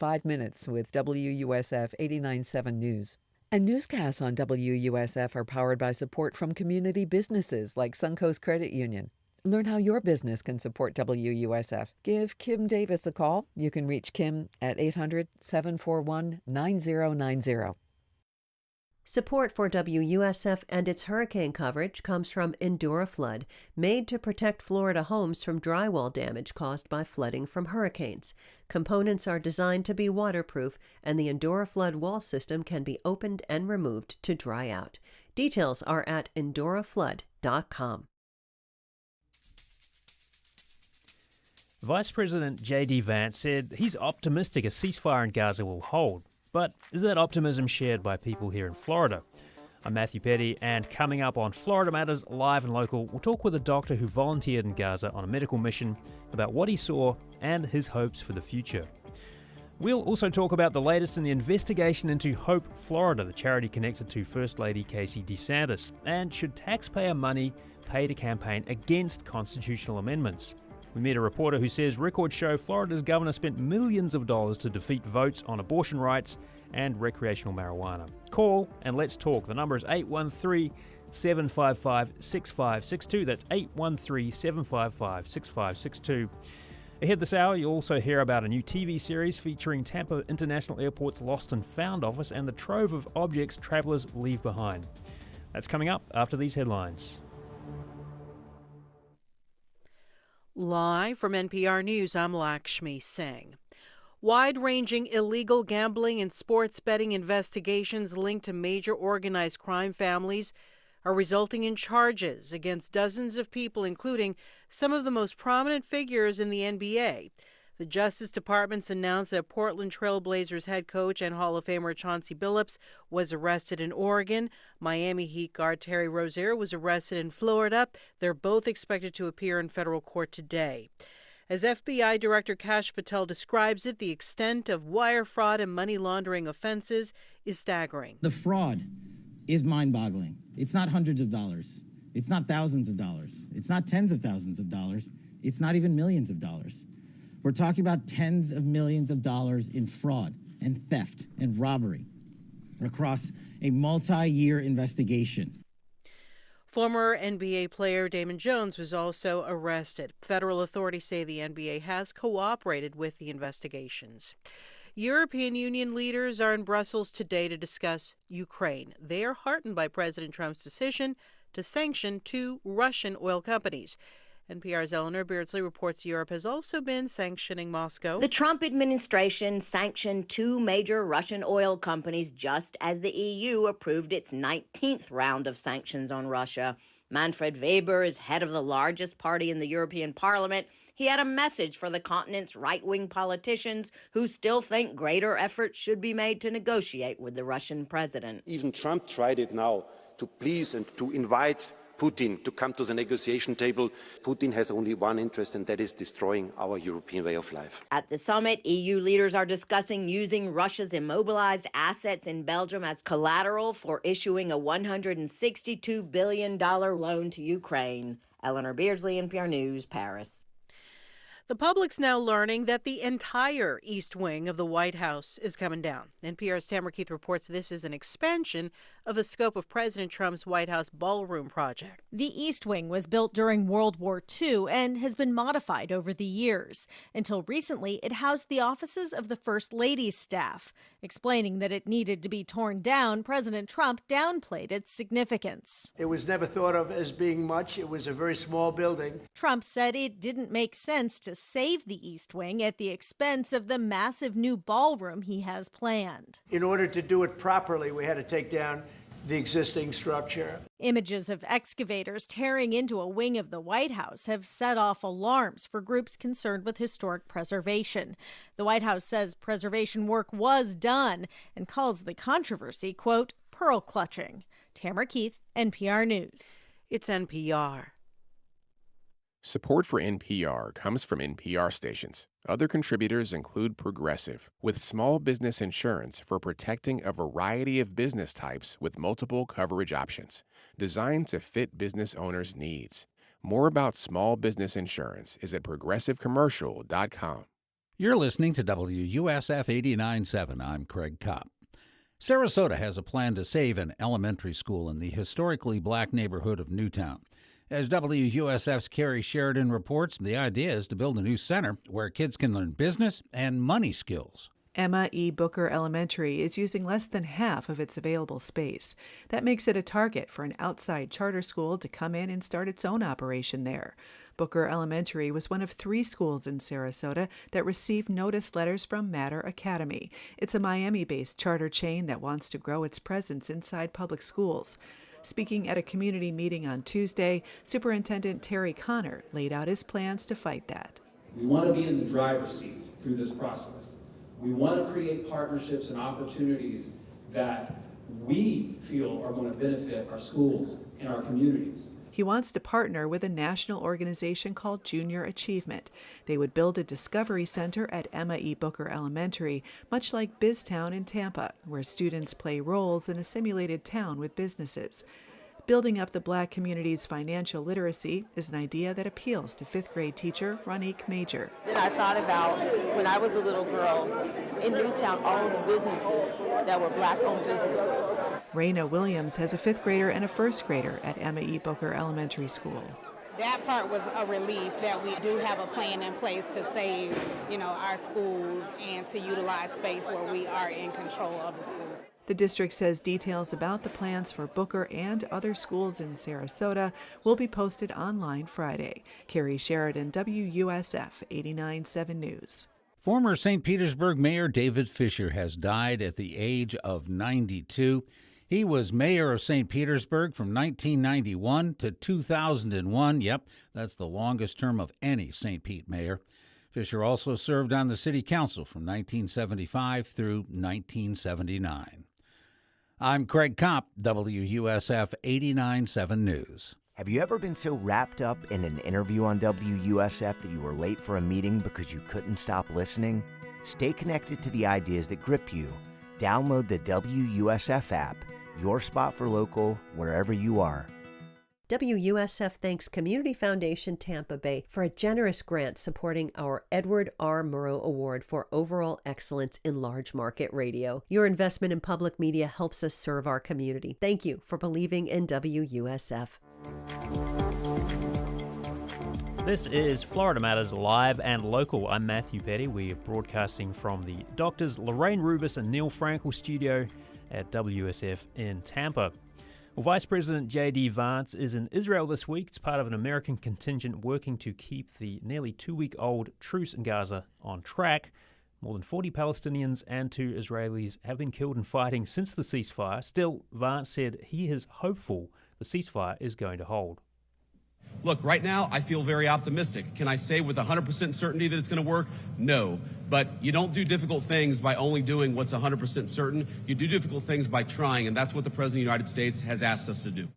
5 minutes with WUSF 89.7 News. And newscasts on WUSF are powered by support from community businesses like Suncoast Credit Union. Learn how your business can support WUSF. Give Kim Davis a call. You can reach Kim at 800-741-9090. Support for WUSF and its hurricane coverage comes from EnduraFlood, made to protect Florida homes from drywall damage caused by flooding from hurricanes. Components are designed to be waterproof, and the EnduraFlood wall system can be opened and removed to dry out. Details are at enduraflood.com. Vice President J.D. Vance said he's optimistic a ceasefire in Gaza will hold. But is that optimism shared by people here in Florida? I'm Matthew Petty, and coming up on Florida Matters Live and Local, we'll talk with a doctor who volunteered in Gaza on a medical mission about what he saw and his hopes for the future. We'll also talk about the latest in the investigation into Hope Florida, the charity connected to First Lady Casey DeSantis, and should taxpayer money pay to campaign against constitutional amendments. We meet a reporter who says records show Florida's governor spent millions of dollars to defeat votes on abortion rights and recreational marijuana. Call and let's talk. The number is 813-755-6562. That's 813-755-6562. Ahead this hour, you'll also hear about a new TV series featuring Tampa International Airport's lost and found office and the trove of objects travelers leave behind. That's coming up after these headlines. Live from NPR News, I'm Lakshmi Singh. Wide-ranging illegal gambling and sports betting investigations linked to major organized crime families are resulting in charges against dozens of people, including some of the most prominent figures in the NBA. The Justice Department's announced that Portland Trail Blazers head coach and Hall of Famer Chauncey Billups was arrested in Oregon. Miami Heat guard Terry Rozier was arrested in Florida. They're both expected to appear in federal court today. As FBI Director Kash Patel describes it, the extent of wire fraud and money laundering offenses is staggering. The fraud is mind-boggling. It's not hundreds of dollars. It's not thousands of dollars. It's not tens of thousands of dollars. It's not even millions of dollars. We're talking about tens of millions of dollars in fraud and theft and robbery across a multi-year investigation. Former NBA player Damon Jones was also arrested. Federal authorities say the NBA has cooperated with the investigations. European Union leaders are in Brussels today to discuss Ukraine. They are heartened by President Trump's decision to sanction 2 Russian oil companies. NPR's Eleanor Beardsley reports Europe has also been sanctioning Moscow. The Trump administration sanctioned 2 major Russian oil companies just as the EU approved its 19th round of sanctions on Russia. Manfred Weber is head of the largest party in the European Parliament. He had a message for the continent's right-wing politicians who still think greater efforts should be made to negotiate with the Russian president. Even Trump tried it now to please and to invite Putin to come to the negotiation table. Putin has only one interest, and that is destroying our European way of life. At the summit, EU leaders are discussing using Russia's immobilized assets in Belgium as collateral for issuing a $162 billion loan to Ukraine. Eleanor Beardsley, NPR News, Paris. The public's now learning that the entire East Wing of the White House is coming down. NPR's Tamara Keith reports this is an expansion of the scope of President Trump's White House ballroom project. The East Wing was built during World War II and has been modified over the years. Until recently, it housed the offices of the First Lady's staff. Explaining that it needed to be torn down, President Trump downplayed its significance. It was never thought of as being much. It was a very small building. Trump said it didn't make sense to save the East Wing at the expense of the massive new ballroom he has planned. In order to do it properly, we had to take down the existing structure. Images of excavators tearing into a wing of the White House have set off alarms for groups concerned with historic preservation. The White House says preservation work was done and calls the controversy, quote, pearl clutching. Tamara Keith, NPR News. It's NPR. Support for NPR comes from NPR stations. Other contributors include Progressive, with small business insurance for protecting a variety of business types with multiple coverage options, designed to fit business owners' needs. More about small business insurance is at progressivecommercial.com. You're listening to WUSF 89.7. I'm Craig Kopp. Sarasota has a plan to save an elementary school in the historically black neighborhood of Newtown. As WUSF's Carrie Sheridan reports, the idea is to build a new center where kids can learn business and money skills. Emma E. Booker Elementary is using less than half of its available space. That makes it a target for an outside charter school to come in and start its own operation there. Booker Elementary was one of 3 schools in Sarasota that received notice letters from Matter Academy. It's a Miami-based charter chain that wants to grow its presence inside public schools. Speaking at a community meeting on Tuesday, Superintendent Terry Connor laid out his plans to fight that. We want to be in the driver's seat through this process. We want to create partnerships and opportunities that we feel are going to benefit our schools and our communities. He wants to partner with a national organization called Junior Achievement. They would build a discovery center at Emma E. Booker Elementary, much like BizTown in Tampa, where students play roles in a simulated town with businesses. Building up the black community's financial literacy is an idea that appeals to 5th grade teacher Ronique Major. Then I thought about when I was a little girl in Newtown, all of the businesses that were black-owned businesses. Raina Williams has a 5th grader and a 1st grader at Emma E. Booker Elementary School. That part was a relief that we do have a plan in place to save, our schools and to utilize space where we are in control of the schools. The district says details about the plans for Booker and other schools in Sarasota will be posted online Friday. Carrie Sheridan, WUSF 89.7 News. Former St. Petersburg Mayor David Fisher has died at the age of 92. He was mayor of St. Petersburg from 1991 to 2001. Yep, that's the longest term of any St. Pete mayor. Fisher also served on the city council from 1975 through 1979. I'm Craig Kopp, WUSF 89.7 News. Have you ever been so wrapped up in an interview on WUSF that you were late for a meeting because you couldn't stop listening? Stay connected to the ideas that grip you. Download the WUSF app, your spot for local, wherever you are. WUSF thanks Community Foundation Tampa Bay for a generous grant supporting our Edward R. Murrow Award for Overall Excellence in Large Market Radio. Your investment in public media helps us serve our community. Thank you for believing in WUSF. This is Florida Matters Live and Local. I'm Matthew Petty. We are broadcasting from the Doctors Lorraine Rubis and Neil Frankel studio at WSF in Tampa. Well, Vice President J.D. Vance is in Israel this week. It's part of an American contingent working to keep the nearly 2-week-old truce in Gaza on track. More than 40 Palestinians and 2 Israelis have been killed in fighting since the ceasefire. Still, Vance said he is hopeful the ceasefire is going to hold. Look, right now, I feel very optimistic. Can I say with 100% certainty that it's going to work? No. But you don't do difficult things by only doing what's 100% certain. You do difficult things by trying, and that's what the President of the United States has asked us to do.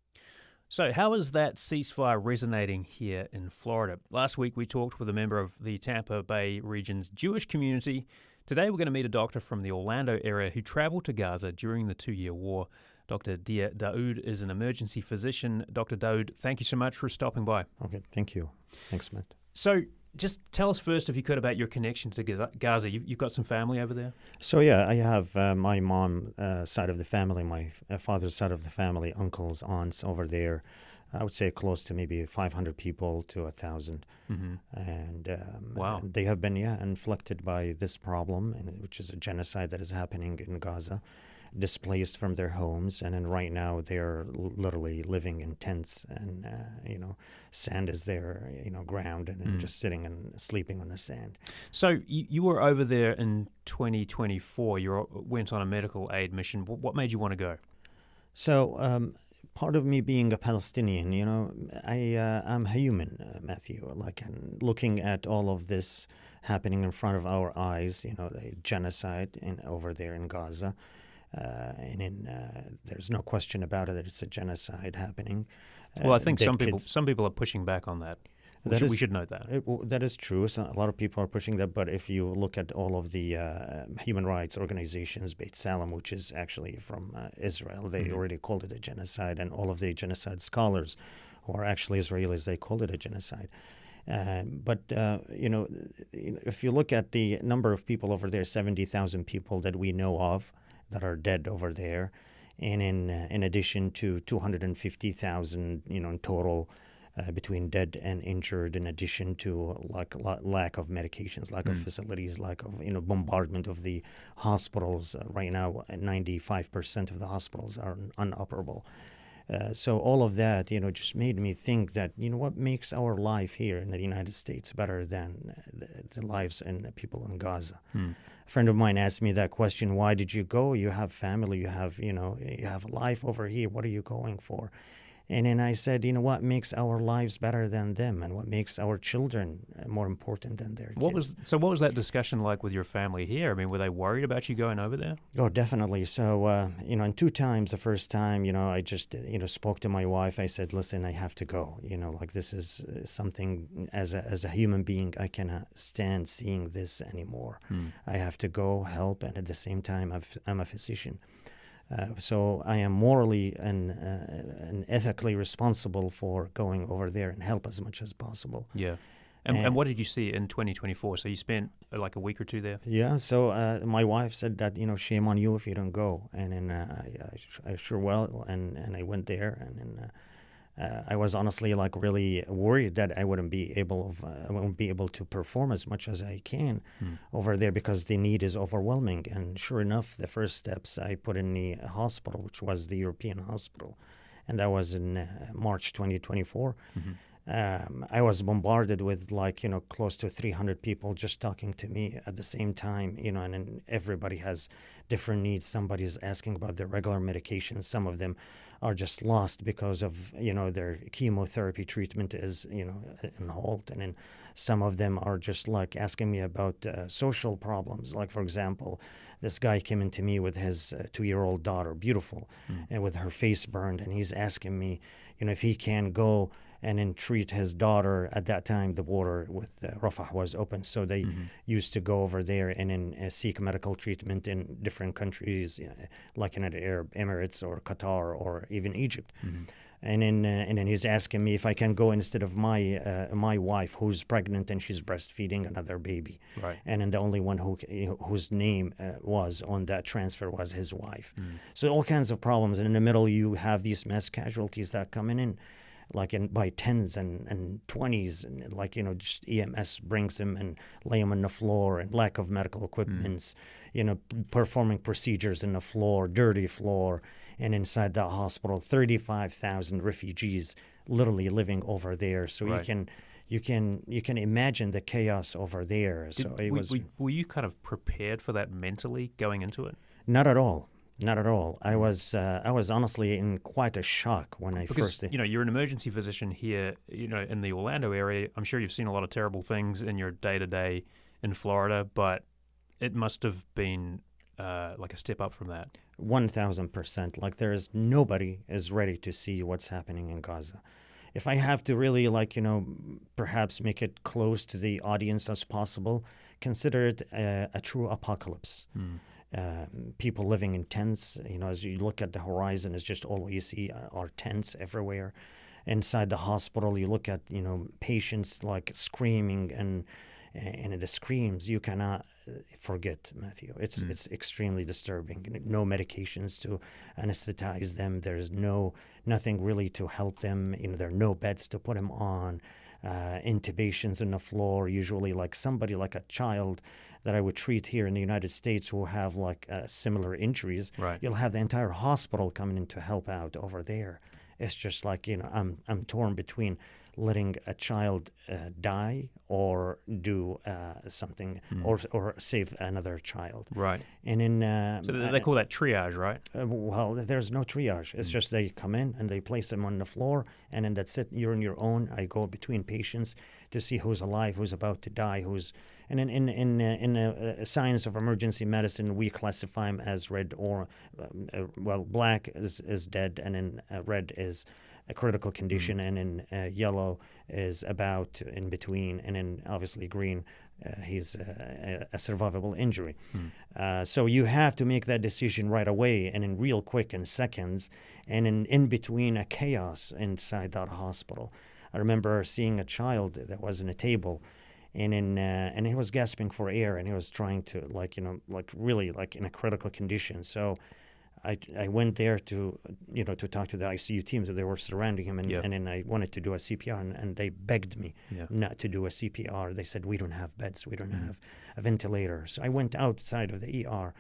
So how is that ceasefire resonating here in Florida? Last week, we talked with a member of the Tampa Bay region's Jewish community. Today, we're going to meet a doctor from the Orlando area who traveled to Gaza during the 2-year war. Dr. Dia Daoud is an emergency physician. Dr. Daoud, thank you so much for stopping by. Okay, thank you. Thanks, Matt. So just tell us first, if you could, about your connection to Gaza. You've got some family over there? So, yeah, I have my mom side of the family, my father's side of the family, uncles, aunts over there. I would say close to maybe 500 people to 1,000. Mm-hmm. And wow. They have been, inflicted by this problem, which is a genocide that is happening in Gaza. Displaced from their homes, and then right now they're literally living in tents, and sand is their ground, and just sitting and sleeping on the sand. So you were over there in 2024. You went on a medical aid mission. What made you want to go? So part of me being a Palestinian, I'm human, Matthew. And looking at all of this happening in front of our eyes, the genocide over there in Gaza. There's no question about it that it's a genocide happening. Well, I think some people are pushing back on that. We should note that. That is true. So a lot of people are pushing that, but if you look at all of the human rights organizations, Beit Salem, which is actually from Israel, they already called it a genocide, and all of the genocide scholars who are actually Israelis, they called it a genocide. But if you look at the number of people over there, 70,000 people that we know of that are dead over there, and in addition to 250,000, in total between dead and injured, in addition to lack of medications, lack of facilities, lack of bombardment of the hospitals. Right now, 95% of the hospitals are unoperable. So all of that, just made me think that, what makes our life here in the United States better than the lives and people in Gaza. A friend of mine asked me that question, why did you go? You have family, you have a life over here. What are you going for? And then I said, what makes our lives better than them, and what makes our children more important than their kids? What was that discussion like with your family here? I mean, were they worried about you going over there? Oh, definitely. So, and 2 times, the first time, I just, spoke to my wife. I said, listen, I have to go. This is something as a human being, I cannot stand seeing this anymore. I have to go help, and at the same time, I'm a physician. So I am morally and ethically responsible for going over there and help as much as possible. Yeah. And what did you see in 2024? So you spent like a week or 2 there? Yeah. So my wife said that, shame on you if you don't go. And then I sure will. And I went there. And then I was honestly really worried that I wouldn't be able to perform as much as I can over there, because the need is overwhelming. And sure enough, the first steps I put in the hospital, which was the European hospital, and that was in March 2024. I was bombarded with close to 300 people just talking to me at the same time, and then everybody has different needs. Somebody's asking about their regular medications. Some of them are just lost because of, their chemotherapy treatment is, in halt. And then some of them are just asking me about social problems. Like, for example, this guy came into me with his 2-year-old daughter, beautiful, and with her face burned. And he's asking me, if he can go and then treat his daughter. At that time, the border with Rafah was open, so they used to go over there and then seek medical treatment in different countries, like in the Arab Emirates or Qatar or even Egypt. And then he's asking me if I can go instead of my wife, who's pregnant and she's breastfeeding another baby. Right. And then the only one whose name was on that transfer was his wife. So all kinds of problems. And in the middle, you have these mass casualties that come in by 10s and 20s, and just EMS brings them and lay them on the floor, and lack of medical equipments, performing procedures in the floor, dirty floor, and inside the hospital, 35,000 refugees literally living over there. So right. you can imagine the chaos over there. Were you kind of prepared for that mentally going into it? Not at all. Not at all. I was honestly in quite a shock when I first. You're an emergency physician here. In the Orlando area. I'm sure you've seen a lot of terrible things in your day-to-day in Florida, but it must have been like a step up from that. 1,000%. There's nobody is ready to see what's happening in Gaza. If I have to really perhaps make it close to the audience as possible, consider it a true apocalypse. People living in tents, as you look at the horizon, it's just all you see are tents everywhere. Inside the hospital, you look at, patients screaming, and the screams you cannot forget, Matthew. It's extremely disturbing. No medications to anesthetize them. There's nothing really to help them. There are no beds to put them on. Intubations on the floor, usually somebody like a child that I would treat here in the United States who have similar injuries. Right. You'll have the entire hospital coming in to help out over there. It's just I'm torn between letting a child die or do something or save another child. Right. And in so they call that triage, right? Well, there's no triage. It's just they come in and they place them on the floor, and then that's it. You're on your own. I go between patients to see who's alive, who's about to die, and then in science of emergency medicine, we classify them as red or black is dead, and then red is a critical condition, and then yellow is about in between, and then obviously green, he's a survivable injury. So you have to make that decision right away and in real quick, in seconds, and in between a chaos inside that hospital. I remember seeing a child that was in a table, and he was gasping for air, and he was trying to really in a critical condition. So I went there to talk to the ICU teams. They were surrounding him, and then I wanted to do a CPR, and they begged me not to do a CPR. They said, we don't have beds, we don't have a ventilator. So I went outside of the ER,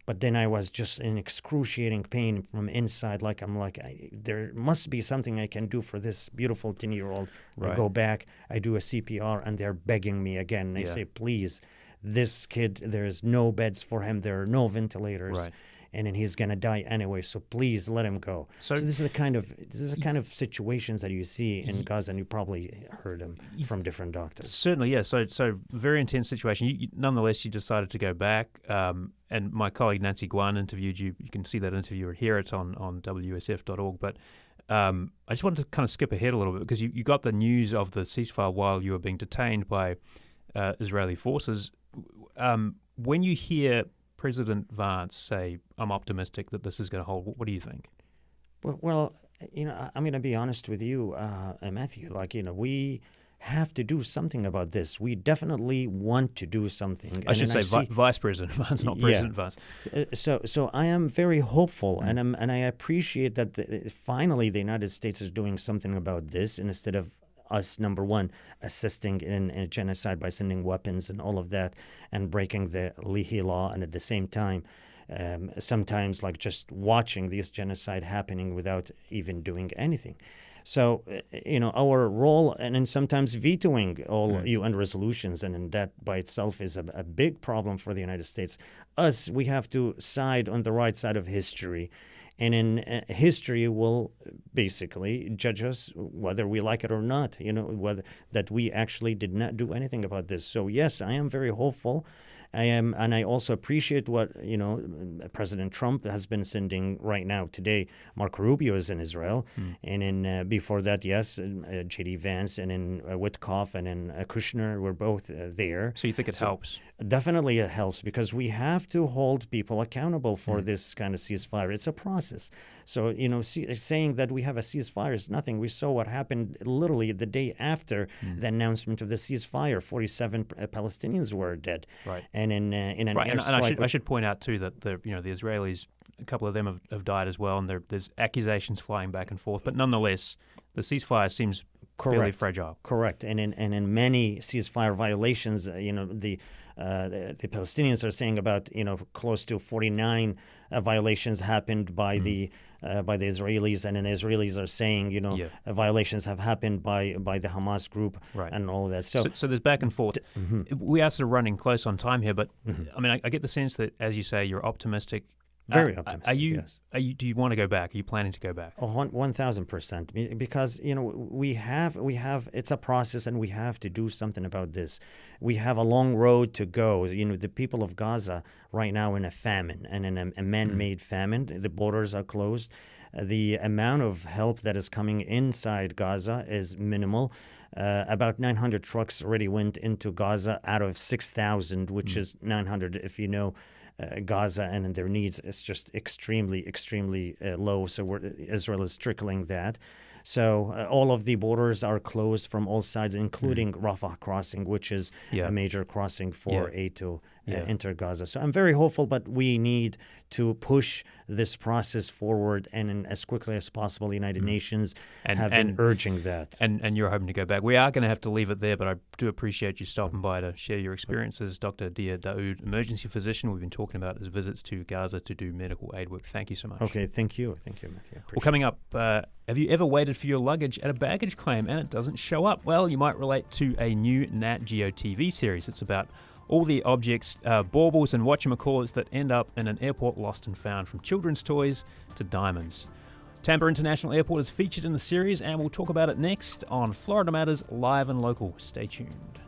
but then I was just in excruciating pain from inside. There must be something I can do for this beautiful 10-year-old. I go back, I do a CPR, and they're begging me again. They say, please, this kid, there's no beds for him, there are no ventilators. Right. And then he's gonna die anyway. So please let him go. So this is the kind of situations that you see in Gaza, and you probably heard them from different doctors. Certainly, yeah. So very intense situation. Nonetheless, you decided to go back. And my colleague Nancy Guan interviewed you. You can see that interview or hear it on WSF.org. But I just wanted to kind of skip ahead a little bit because you got the news of the ceasefire while you were being detained by Israeli forces. When you hear President Vance say, I'm optimistic that this is going to hold, what do you think? Well, I'm going to be honest with you, Matthew. We have to do something about this. We definitely want to do something. I should say Vice President Vance, not President Vance. So I am very hopeful, and I appreciate that finally the United States is doing something about this, and instead of us, number one, assisting in a genocide by sending weapons and all of that and breaking the Leahy Law, and at the same time, sometimes just watching this genocide happening without even doing anything. So, our role, and then sometimes vetoing all UN resolutions, and that by itself is a big problem for the United States. We have to side on the right side of history. And in history will basically judge us whether we like it or not, whether that we actually did not do anything about this. So, yes, I am very hopeful. And I also appreciate what, President Trump has been sending right now. Today, Marco Rubio is in Israel. And then before that, yes, J.D. Vance and then Witkoff and then Kushner were both there. So you think it helps? Definitely it helps, because we have to hold people accountable for this kind of ceasefire. It's a process. So, saying that we have a ceasefire is nothing. We saw what happened literally the day after the announcement of the ceasefire. 47 Palestinians were dead. Right. And in an airstrike. And I should point out too that the Israelis, a couple of them have died as well, and there's accusations flying back and forth. But nonetheless, the ceasefire seems fairly fragile. Correct. And in many ceasefire violations, the Palestinians are saying about close to 49 violations happened by the Israelis, and then the Israelis are saying violations have happened by the Hamas group, and all of that. So there's back and forth. We are sort of running close on time here, but I mean, I get the sense that, as you say, you're optimistic. Very optimistic. Yes. Do you want to go back? Are you planning to go back? 1,000%. Because we have. It's a process, and we have to do something about this. We have a long road to go. The people of Gaza right now in a famine, and in a man-made famine. The borders are closed. The amount of help that is coming inside Gaza is minimal. About 900 trucks already went into Gaza out of 6,000, which is 900 if you know. Gaza and their needs is just extremely, extremely low. So Israel is trickling that. So all of the borders are closed from all sides, including Rafah crossing, which is a major crossing for aid to enter Gaza. So I'm very hopeful, but we need to push this process forward, and as quickly as possible. The United Nations have been urging that. And you're hoping to go back. We are going to have to leave it there, but I do appreciate you stopping by to share your experiences. Dr. Dia Daoud, emergency physician. We've been talking about his visits to Gaza to do medical aid work. Thank you so much. Okay, thank you. Thank you, Matthew. Well, coming up, have you ever waited for your luggage at a baggage claim and it doesn't show up? Well, you might relate to a new Nat Geo TV series. It's about all the objects, baubles and whatchamacallits that end up in an airport lost and found, from children's toys to diamonds. Tampa International Airport is featured in the series, and we'll talk about it next on Florida Matters Live and Local. Stay tuned.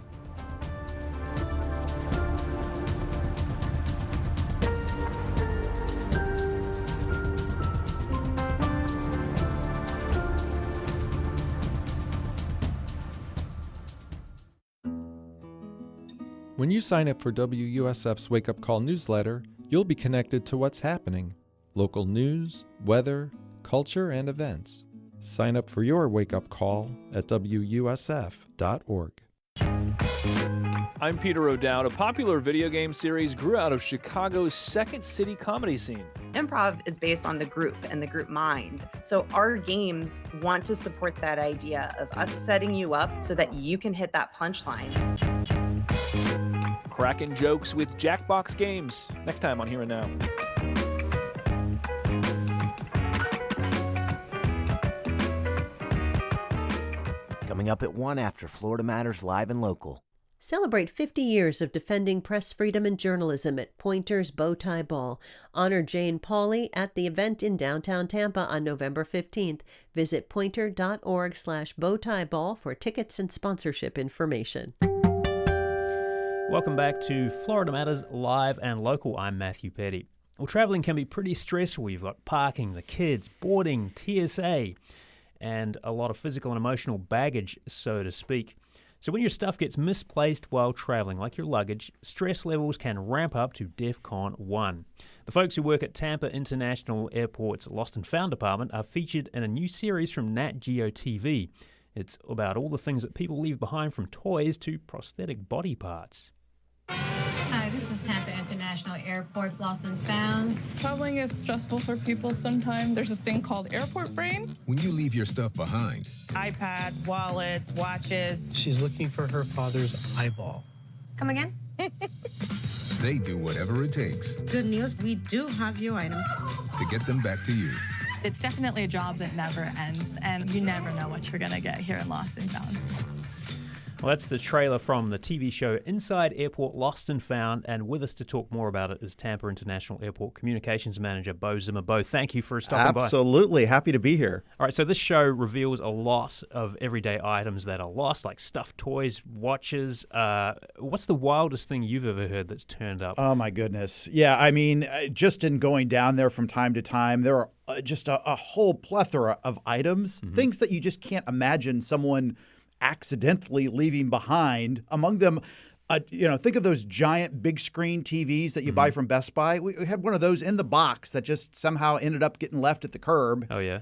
When you sign up for WUSF's Wake Up Call newsletter, you'll be connected to what's happening: local news, weather, culture, and events. Sign up for your wake-up call at WUSF.org. I'm Peter O'Dowd. A popular video game series grew out of Chicago's Second City comedy scene. Improv is based on the group and the group mind. So our games want to support that idea of us setting you up so that you can hit that punchline. Cracking jokes with Jackbox Games. Next time on Here and Now. Coming up at 1 after Florida Matters Live and Local. Celebrate 50 years of defending press freedom and journalism at Pointer's Bowtie Ball. Honor Jane Pauley at the event in downtown Tampa on November 15th. Visit pointer.org/bowtieball for tickets and sponsorship information. Welcome back to Florida Matters Live and Local. I'm Matthew Petty. Well, traveling can be pretty stressful. You've got parking, the kids, boarding, TSA, and a lot of physical and emotional baggage, so to speak. So when your stuff gets misplaced while traveling, like your luggage, stress levels can ramp up to DEFCON 1. The folks who work at Tampa International Airport's Lost and Found department are featured in a new series from Nat Geo TV. It's about all the things that people leave behind, from toys to prosthetic body parts. Hi, this is Tampa International Airport's Lost and Found. Traveling is stressful for people sometimes. There's this thing called airport brain. When you leave your stuff behind. iPads, wallets, watches. She's looking for her father's eyeball. Come again? They do whatever it takes. Good news, we do have your item. To get them back to you. It's definitely a job that never ends, and you never know what you're going to get here in Lost and Found. Well, that's the trailer from the TV show Inside Airport Lost and Found, and with us to talk more about it is Tampa International Airport Communications Manager Bo Zimmer. Bo, thank you for stopping by. Absolutely. Happy to be here. All right, so this show reveals a lot of everyday items that are lost, like stuffed toys, watches. What's the wildest thing you've ever heard that's turned up? Oh, my goodness. Yeah, I mean, just in going down there from time to time, there are just a whole plethora of items, things that you just can't imagine someone accidentally leaving behind. Among them, think of those giant big screen TVs that you buy from Best Buy. We had one of those in the box that just somehow ended up getting left at the curb. Oh, yeah.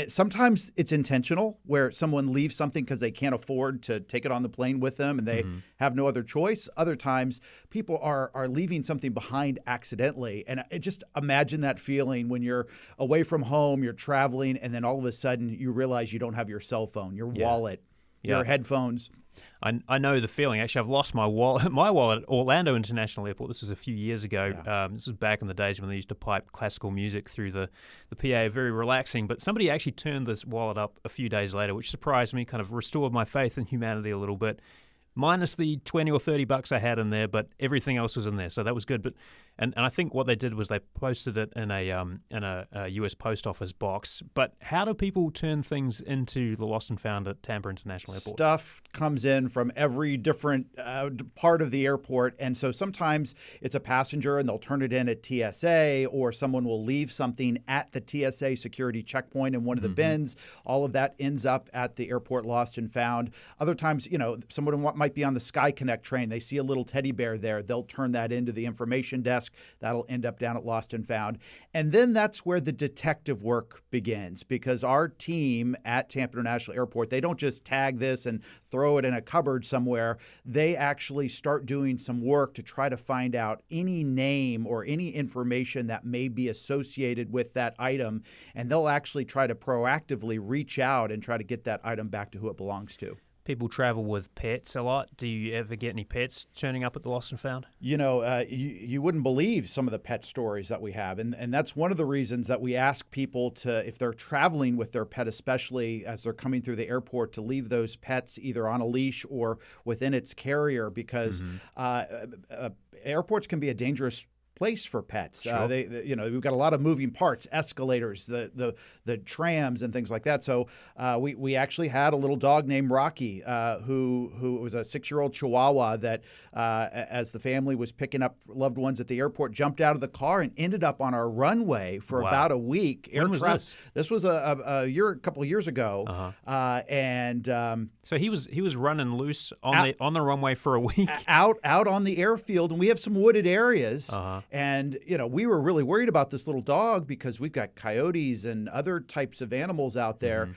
Sometimes it's intentional, where someone leaves something because they can't afford to take it on the plane with them and they have no other choice. Other times people are leaving something behind accidentally. And just imagine that feeling when you're away from home, you're traveling, and then all of a sudden you realize you don't have your cell phone, your wallet, your headphones. I know the feeling. Actually, I've lost my wallet at Orlando International Airport. This was a few years ago. Yeah. This was back in the days when they used to pipe classical music through the PA. Very relaxing. But somebody actually turned this wallet up a few days later, which surprised me, kind of restored my faith in humanity a little bit. Minus the $20 or $30 I had in there, but everything else was in there, so that was good. But and I think what they did was they posted it in a U.S. Post Office box. But how do people turn things into the Lost and Found at Tampa International Airport? Stuff comes in from every different part of the airport, and so sometimes it's a passenger and they'll turn it in at TSA, or someone will leave something at the TSA security checkpoint in one of the bins. All of that ends up at the airport Lost and Found. Other times, someone might be on the Sky Connect train. They see a little teddy bear there. They'll turn that into the information desk. That'll end up down at Lost and Found. And then that's where the detective work begins, because our team at Tampa International Airport, they don't just tag this and throw it in a cupboard somewhere. They actually start doing some work to try to find out any name or any information that may be associated with that item. And they'll actually try to proactively reach out and try to get that item back to who it belongs to. People travel with pets a lot. Do you ever get any pets turning up at the Lost and Found? You wouldn't believe some of the pet stories that we have. And that's one of the reasons that we ask people to, if they're traveling with their pet, especially as they're coming through the airport, to leave those pets either on a leash or within its carrier, because airports can be a dangerous place for pets. Sure. We've got a lot of moving parts, escalators, the trams and things like that. So we actually had a little dog named Rocky, who was a 6-year-old Chihuahua that, as the family was picking up loved ones at the airport, jumped out of the car and ended up on our runway for about a week. When was this? This was a couple of years ago, so he was running loose on the runway for a week, out on the airfield, and we have some wooded areas. And, we were really worried about this little dog because we've got coyotes and other types of animals out there.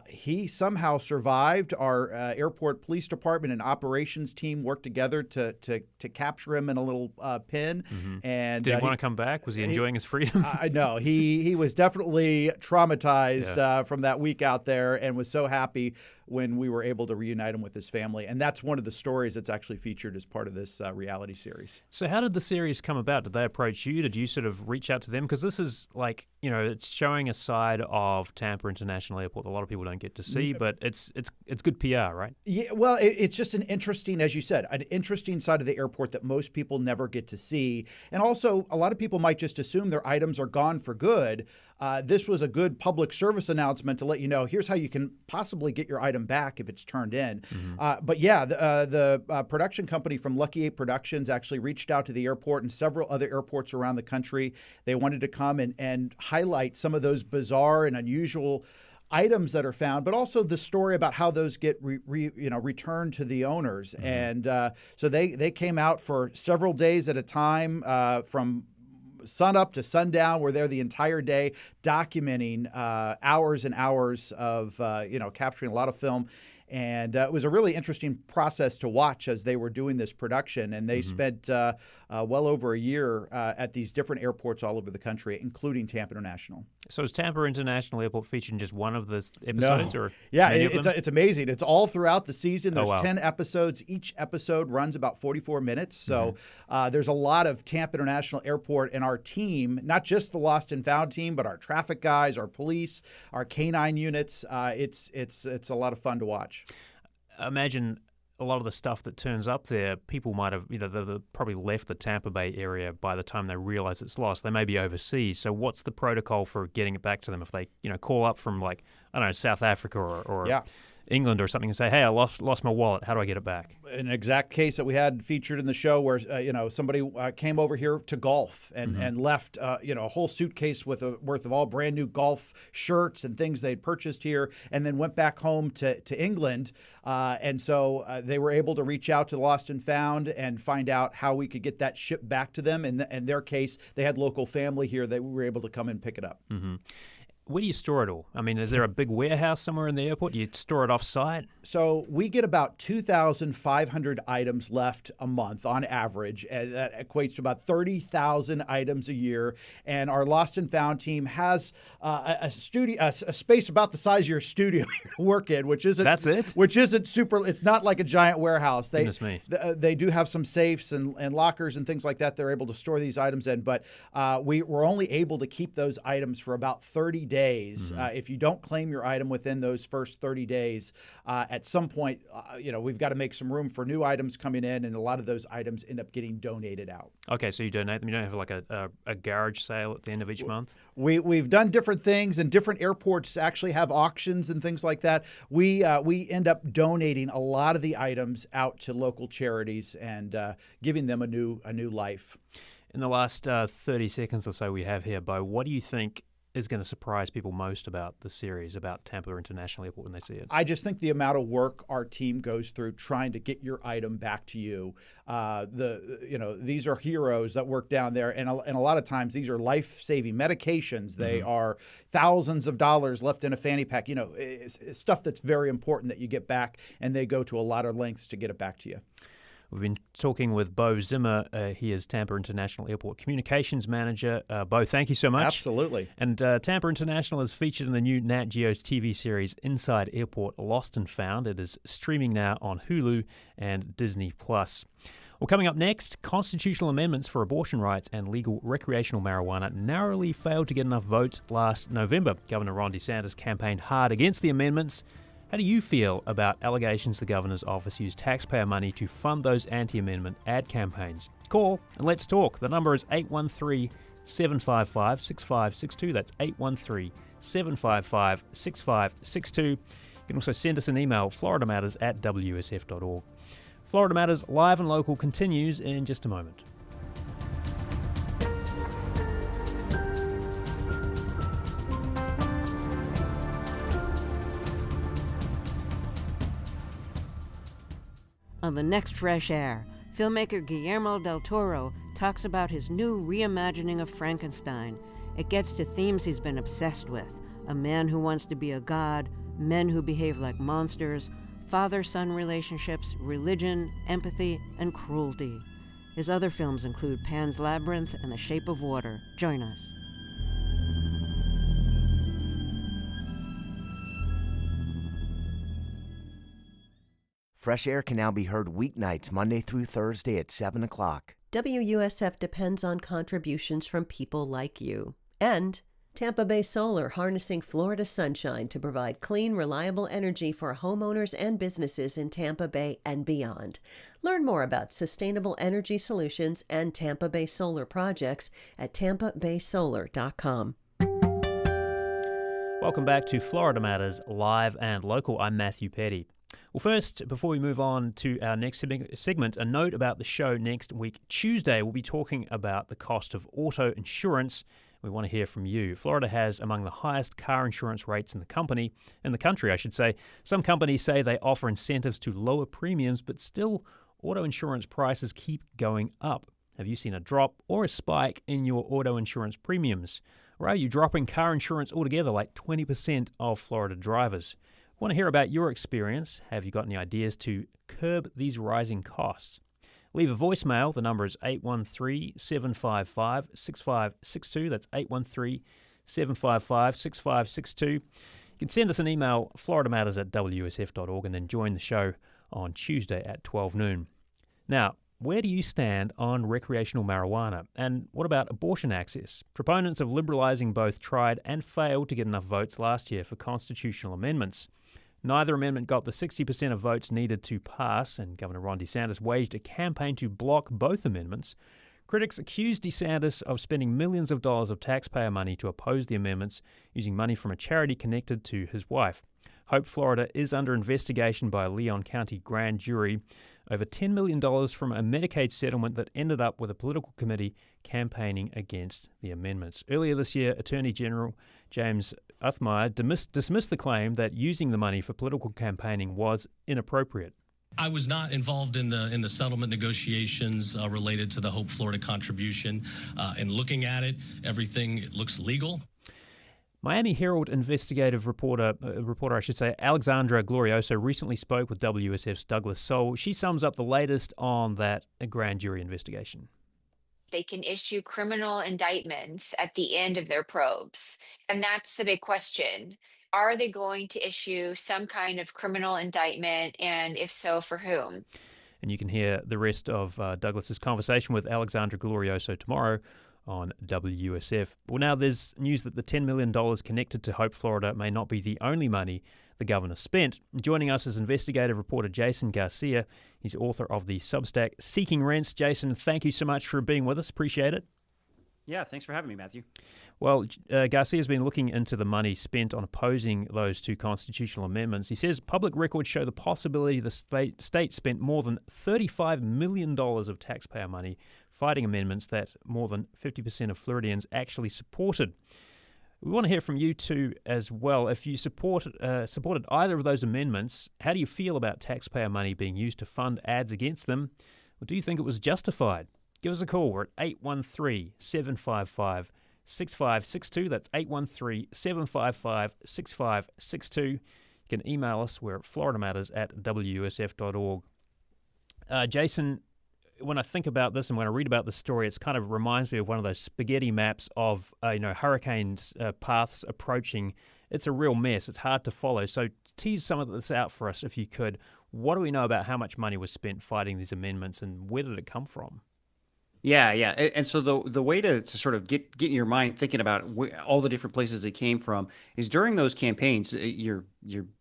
He somehow survived. Our airport police department and operations team worked together to capture him in a little pen. And did he want to come back? Was he enjoying his freedom? I know. He was definitely traumatized from that week out there, and was so happy when we were able to reunite him with his family. And that's one of the stories that's actually featured as part of this reality series. So how did the series come about? Did they approach you? Did you sort of reach out to them? Because this is like, it's showing a side of Tampa International Airport that a lot of people don't get to see, but it's good PR, right? Yeah, well, it's just an interesting, as you said, an interesting side of the airport that most people never get to see. And also, a lot of people might just assume their items are gone for good. This was a good public service announcement to let you know, here's how you can possibly get your item back if it's turned in. But yeah, the production company from Lucky 8 Productions actually reached out to the airport and several other airports around the country. They wanted to come and highlight some of those bizarre and unusual items that are found, but also the story about how those get returned to the owners. And so they came out for several days at a time, from sun up to sundown. We're there the entire day documenting hours and hours of capturing a lot of film. And it was a really interesting process to watch as they were doing this production. And they spent well over a year at these different airports all over the country, including Tampa International. So is Tampa International Airport featured in just one of the episodes? No. Or yeah, many of them? It's amazing. It's all throughout the season. There's wow. 10 episodes. Each episode runs about 44 minutes. So there's a lot of Tampa International Airport and our team, not just the Lost and Found team, but our traffic guys, our police, our canine units. It's a lot of fun to watch. Imagine a lot of the stuff that turns up there, people might have, they've probably left the Tampa Bay area by the time they realize it's lost. They may be overseas. So what's the protocol for getting it back to them if they, call up from South Africa or England or something and say, hey, I lost my wallet. How do I get it back? An exact case that we had featured in the show where, somebody came over here to golf and left, a whole suitcase worth of all brand new golf shirts and things they'd purchased here, and then went back home to England. And so they were able to reach out to Lost and Found and find out how we could get that shipped back to them. In their case, they had local family here that we were able to come and pick it up. Where do you store it all? I mean, is there a big warehouse somewhere in the airport? Do you store it off-site? So we get about 2,500 items left a month on average, and that equates to about 30,000 items a year. And our Lost and Found team has a space about the size of your studio to work in, which isn't That's it? Which isn't super. It's not like a giant warehouse. Goodness me. They do have some safes and lockers and things like that. They're able to store these items in, but we're only able to keep those items for about 30 days. If you don't claim your item within those first 30 days, at some point, we've got to make some room for new items coming in, and a lot of those items end up getting donated out. Okay, so you donate them. You don't have like a garage sale at the end of each month? We've done different things, and different airports actually have auctions and things like that. We end up donating a lot of the items out to local charities and giving them a new life. In the last 30 seconds or so we have here, Bo, what do you think is going to surprise people most about the series, about Tampa International Airport when they see it? I just think the amount of work our team goes through trying to get your item back to you. These are heroes that work down there, and a lot of times these are life-saving medications. They are thousands of dollars left in a fanny pack. It's stuff that's very important that you get back, and they go to a lot of lengths to get it back to you. We've been talking with Bo Zimmer. He is Tampa International Airport Communications Manager. Bo, thank you so much. Absolutely. And Tampa International is featured in the new Nat Geo TV series Inside Airport Lost and Found. It is streaming now on Hulu and Disney+. Well, coming up next, constitutional amendments for abortion rights and legal recreational marijuana narrowly failed to get enough votes last November. Governor Ron DeSantis campaigned hard against the amendments. How do you feel about allegations the governor's office used taxpayer money to fund those anti-amendment ad campaigns? Call and let's talk. The number is 813-755-6562. That's 813-755-6562. You can also send us an email, FloridaMatters@WUSF.org. Florida Matters Live and Local continues in just a moment. On the next Fresh Air, filmmaker Guillermo del Toro talks about his new reimagining of Frankenstein. It gets to themes he's been obsessed with: a man who wants to be a god, men who behave like monsters, father-son relationships, religion, empathy, and cruelty. His other films include Pan's Labyrinth and The Shape of Water. Join us. Fresh Air can now be heard weeknights, Monday through Thursday at 7 o'clock. WUSF depends on contributions from people like you. And Tampa Bay Solar, harnessing Florida sunshine to provide clean, reliable energy for homeowners and businesses in Tampa Bay and beyond. Learn more about sustainable energy solutions and Tampa Bay Solar projects at tampabaysolar.com. Welcome back to Florida Matters, live and local. I'm Matthew Petty. Well, first, before we move on to our next segment, a note about the show next week. Tuesday, we'll be talking about the cost of auto insurance. We want to hear from you. Florida has among the highest car insurance rates in the country, I should say. Some companies say they offer incentives to lower premiums, but still, auto insurance prices keep going up. Have you seen a drop or a spike in your auto insurance premiums? Or are you dropping car insurance altogether, like 20% of Florida drivers? Want to hear about your experience? Have you got any ideas to curb these rising costs? Leave a voicemail. The number is 813-755-6562. That's 813-755-6562. You can send us an email, FloridaMatters@WUSF.org, and then join the show on Tuesday at 12 noon. Now, where do you stand on recreational marijuana? And what about abortion access? Proponents of liberalizing both tried and failed to get enough votes last year for constitutional amendments. Neither amendment got the 60% of votes needed to pass, and Governor Ron DeSantis waged a campaign to block both amendments. Critics accused DeSantis of spending millions of dollars of taxpayer money to oppose the amendments, using money from a charity connected to his wife. Hope Florida is under investigation by a Leon County grand jury over $10 million from a Medicaid settlement that ended up with a political committee campaigning against the amendments. Earlier this year, Attorney General James Uthmire dismissed the claim that using the money for political campaigning was inappropriate. I was not involved in the settlement negotiations related to the Hope Florida contribution. And looking at it, everything looks legal. Miami Herald investigative reporter, Alexandra Glorioso recently spoke with WSF's Douglas Soul. She sums up the latest on that grand jury investigation. They can issue criminal indictments at the end of their probes. And that's the big question. Are they going to issue some kind of criminal indictment? And if so, for whom? And you can hear the rest of Douglas's conversation with Alexandra Glorioso tomorrow on WUSF. Well, now there's news that the $10 million connected to Hope Florida may not be the only money the governor spent. Joining us is investigative reporter Jason Garcia. He's author of the Substack Seeking Rents. Jason, thank you so much for being with us. Appreciate it. Yeah, thanks for having me, Matthew. Well, Garcia's been looking into the money spent on opposing those two constitutional amendments. He says public records show the possibility the state spent more than $35 million of taxpayer money fighting amendments that more than 50% of Floridians actually supported. We want to hear from you too as well. If you supported either of those amendments, how do you feel about taxpayer money being used to fund ads against them? Or do you think it was justified? Give us a call. We're at 813-755-6562. That's 813-755-6562. You can email us. We're at FloridaMatters@WUSF.org. Jason, when I think about this and when I read about the story, it kind of reminds me of one of those spaghetti maps of hurricanes paths approaching. It's a real mess. It's hard to follow. So tease some of this out for us if you could. What do we know about how much money was spent fighting these amendments and where did it come from? Yeah. And so the way to sort of get in your mind thinking about all the different places it came from is during those campaigns, your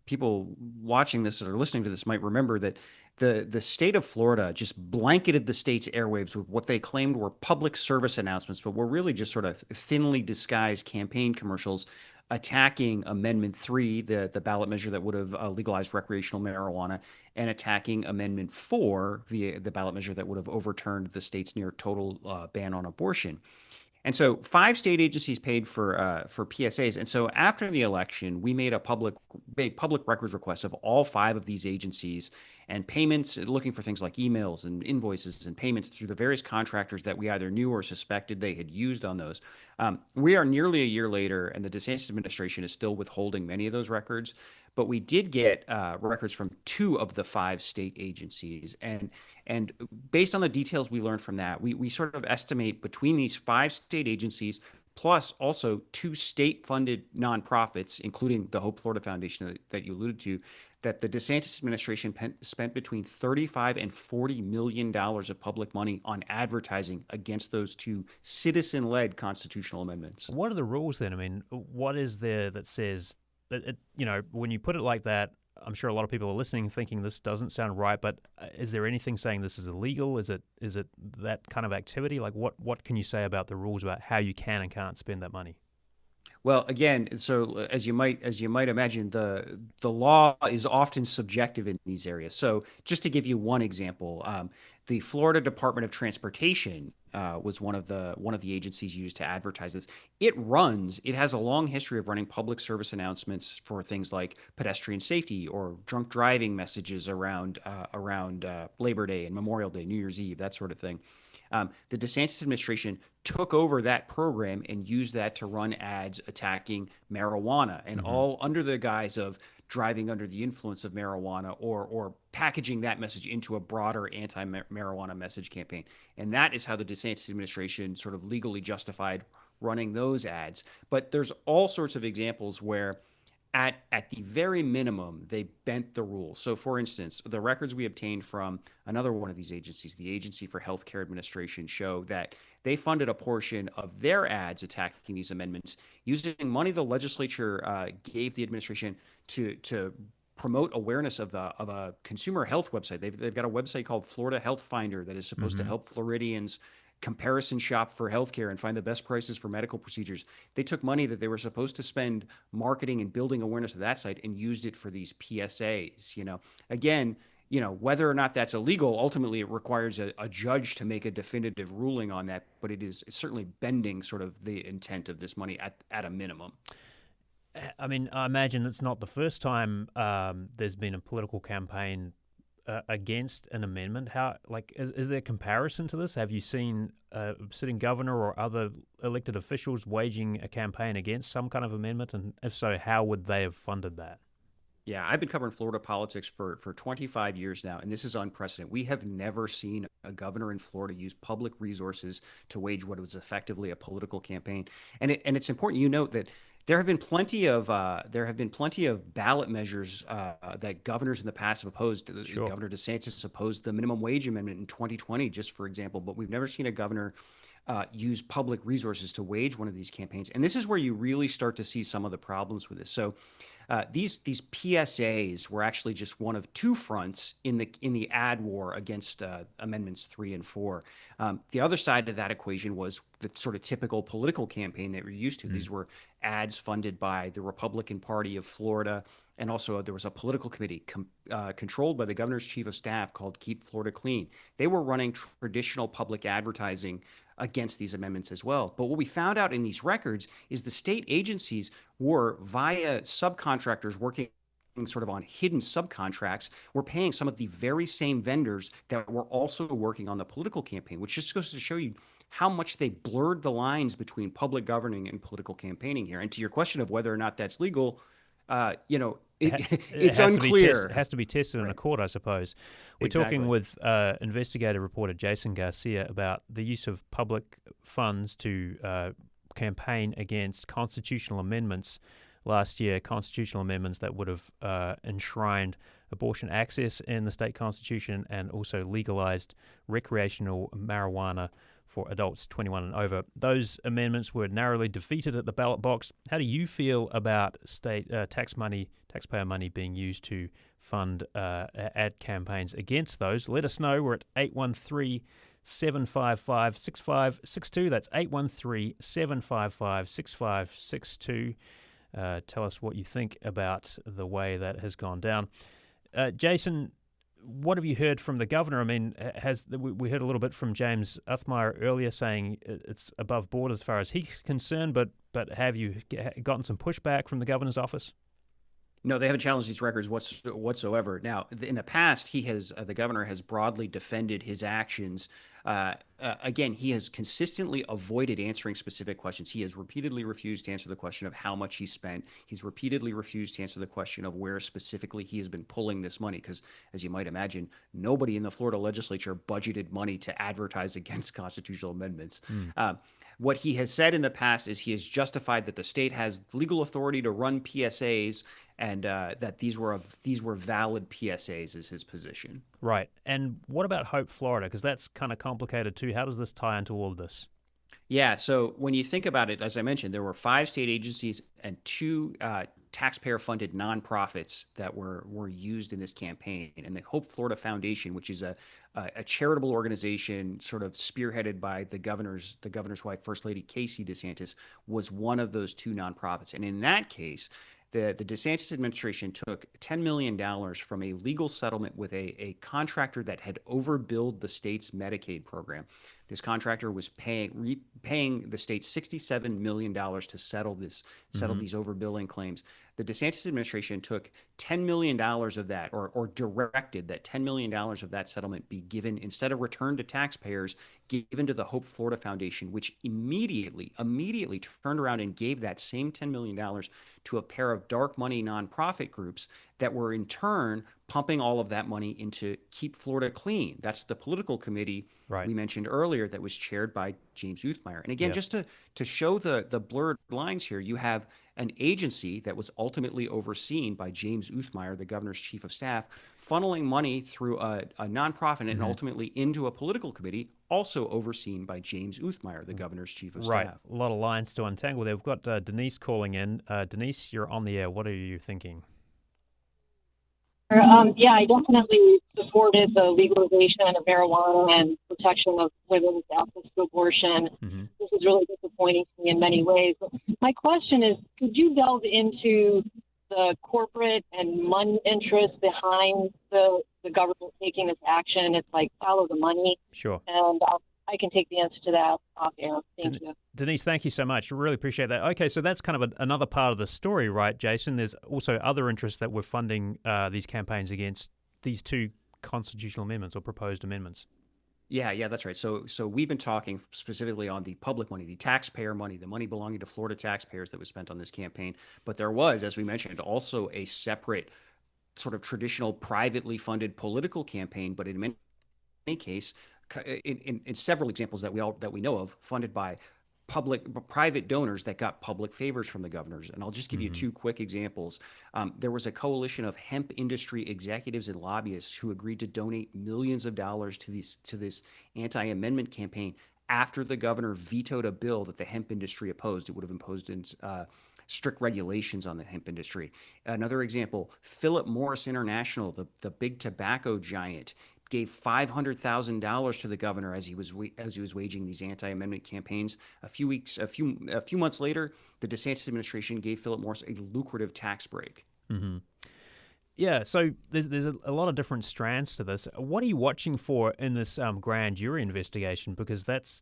people watching this or listening to this might remember that the state of Florida just blanketed the state's airwaves with what they claimed were public service announcements, but were really just sort of thinly disguised campaign commercials attacking Amendment 3, the ballot measure that would have legalized recreational marijuana, and attacking Amendment 4, the ballot measure that would have overturned the state's near total ban on abortion. And so 5 state agencies paid for PSAs. And so after the election, we made public records request of all 5 of these agencies. and payments, looking for things like emails and invoices and payments through the various contractors that we either knew or suspected they had used on those. We are nearly a year later, and the DeSantis administration is still withholding many of those records. But we did get records from 2 of the 5 state agencies. And based on the details we learned from that, we sort of estimate between these 5 state agencies, plus also 2 state-funded nonprofits, including the Hope Florida Foundation that you alluded to, that the DeSantis administration spent between $35 and $40 million of public money on advertising against those 2 citizen-led constitutional amendments. What are the rules then? I mean, what is there that says that, when you put it like that, I'm sure a lot of people are listening thinking this doesn't sound right, but is there anything saying this is illegal? Is it that kind of activity? Like what can you say about the rules about how you can and can't spend that money? Well, again, so as you might imagine, the law is often subjective in these areas. So just to give you one example, the Florida Department of Transportation was one of the agencies used to advertise this. It has a long history of running public service announcements for things like pedestrian safety or drunk driving messages around Labor Day and Memorial Day, New Year's Eve, that sort of thing. The DeSantis administration took over that program and used that to run ads attacking marijuana, and all under the guise of driving under the influence of marijuana or packaging that message into a broader anti-marijuana message campaign. And that is how the DeSantis administration sort of legally justified running those ads. But there's all sorts of examples where at the very minimum, they bent the rules. So, for instance, the records we obtained from another one of these agencies, the Agency for Healthcare Administration, show that they funded a portion of their ads attacking these amendments using money the legislature gave the administration to promote awareness of a consumer health website. They've got a website called Florida Health Finder that is supposed to help Floridians comparison shop for healthcare and find the best prices for medical procedures. They took money that they were supposed to spend marketing and building awareness of that site and used it for these PSAs. Again, whether or not that's illegal, ultimately it requires a judge to make a definitive ruling on that, but it's certainly bending sort of the intent of this money at a minimum. I mean, I imagine it's not the first time there's been a political campaign against an amendment. Is there a comparison to this? Have you seen a sitting governor or other elected officials waging a campaign against some kind of amendment? And if so, how would they have funded that? Yeah, I've been covering Florida politics for 25 years now, and this is unprecedented. We have never seen a governor in Florida use public resources to wage what was effectively a political campaign. And it's important you note that there have been plenty of ballot measures that governors in the past have opposed. Sure. Governor DeSantis opposed the minimum wage amendment in 2020, just for example. But we've never seen a governor use public resources to wage one of these campaigns. And this is where you really start to see some of the problems with this. So these PSAs were actually just one of 2 fronts in the ad war against Amendments 3 and 4. The other side of that equation was the sort of typical political campaign that we're used to. These were ads funded by the Republican Party of Florida, and also there was a political committee controlled by the governor's chief of staff called Keep Florida Clean. They were running traditional public advertising against these amendments as well. But what we found out in these records is the state agencies were, via subcontractors working sort of on hidden subcontracts, were paying some of the very same vendors that were also working on the political campaign, which just goes to show you how much they blurred the lines between public governing and political campaigning here. And to your question of whether or not that's legal, it's unclear. It has to be tested in a court, I suppose. We're talking with investigative reporter Jason Garcia about the use of public funds to campaign against constitutional amendments last year, constitutional amendments that would have enshrined abortion access in the state constitution and also legalized recreational marijuana for adults 21 and over. Those amendments were narrowly defeated at the ballot box. How do you feel about state taxpayer money being used to fund ad campaigns against those? Let us know. We're at 813-755-6562. That's 813-755-6562. Tell us what you think about the way that has gone down. Jason, what have you heard from the governor? I mean, we heard a little bit from James Uthmeyer earlier saying it's above board as far as he's concerned, but have you gotten some pushback from the governor's office? No, they haven't challenged these records whatsoever. Now, in the past, the governor has broadly defended his actions. Again, he has consistently avoided answering specific questions. He has repeatedly refused to answer the question of how much he spent. He's repeatedly refused to answer the question of where specifically he has been pulling this money. Because, as you might imagine, nobody in the Florida legislature budgeted money to advertise against constitutional amendments. What he has said in the past is he has justified that the state has legal authority to run PSAs, and that these were valid PSAs is his position. Right. And what about Hope Florida? Because that's kind of complicated too. How does this tie into all of this? Yeah, so when you think about it, as I mentioned, there were 5 state agencies and 2 taxpayer-funded nonprofits that were used in this campaign. And the Hope Florida Foundation, which is a charitable organization sort of spearheaded by the governor's wife, First Lady Casey DeSantis, was one of those 2 nonprofits. And in that case, the DeSantis administration took $10 million from a legal settlement with a contractor that had overbilled the state's Medicaid program. This contractor was paying the state $67 million to settle these overbilling claims. The DeSantis administration took $10 million of that, or directed that $10 million of that settlement be given, instead of returned to taxpayers, given to the Hope Florida Foundation, which immediately turned around and gave that same $10 million to a pair of dark money nonprofit groups that were in turn pumping all of that money into Keep Florida Clean. That's the political committee we mentioned earlier that was chaired by James Uthmeyer. And again, just to show the blurred lines here, you have an agency that was ultimately overseen by James Uthmeyer, the governor's chief of staff, funneling money through a nonprofit and ultimately into a political committee, also overseen by James Uthmeyer, the governor's chief of staff. Right. A lot of lines to untangle there. We've got Denise calling in. Denise, you're on the air. What are you thinking? Yeah, I definitely supported the legalization of marijuana and protection of women's access to abortion. This is really disappointing to me in many ways. But my question is, could you delve into the corporate and money interests behind the government taking this action? It's like, follow the money. Sure. And I can take the answer to that off air. Thank you. Denise, thank you so much. Really appreciate that. Okay, so that's kind of another part of the story, right, Jason? There's also other interests that we're funding these campaigns against these 2 constitutional amendments or proposed amendments. Yeah, that's right. So we've been talking specifically on the public money, the taxpayer money, the money belonging to Florida taxpayers that was spent on this campaign. But there was, as we mentioned, also a separate sort of traditional privately funded political campaign, but in many cases, in several examples that we know of, funded by private donors that got public favors from the governors. And I'll just give you 2 quick examples. There was a coalition of hemp industry executives and lobbyists who agreed to donate millions of dollars to this anti-amendment campaign after the governor vetoed a bill that the hemp industry opposed. It would have imposed strict regulations on the hemp industry. Another example, Philip Morris International, the big tobacco giant, gave $500,000 to the governor as he was waging these anti-amendment campaigns. A few months later, the DeSantis administration gave Philip Morris a lucrative tax break. Yeah, so there's a lot of different strands to this. What are you watching for in this grand jury investigation? Because that's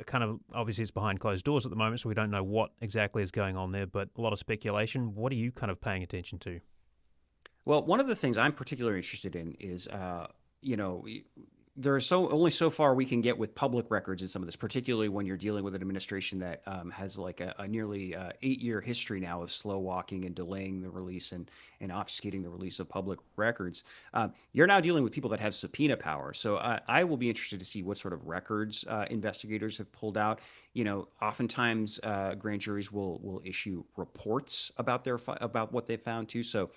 kind of, obviously it's behind closed doors at the moment, so we don't know what exactly is going on there, but a lot of speculation. What are you kind of paying attention to? Well, one of the things I'm particularly interested in is there's only so far we can get with public records in some of this, particularly when you're dealing with an administration that has like a nearly 8-year history now of slow walking and delaying the release and obfuscating the release of public records. You're now dealing with people that have subpoena power. So I will be interested to see what sort of records investigators have pulled out. Oftentimes grand juries will issue reports about about what they found too. So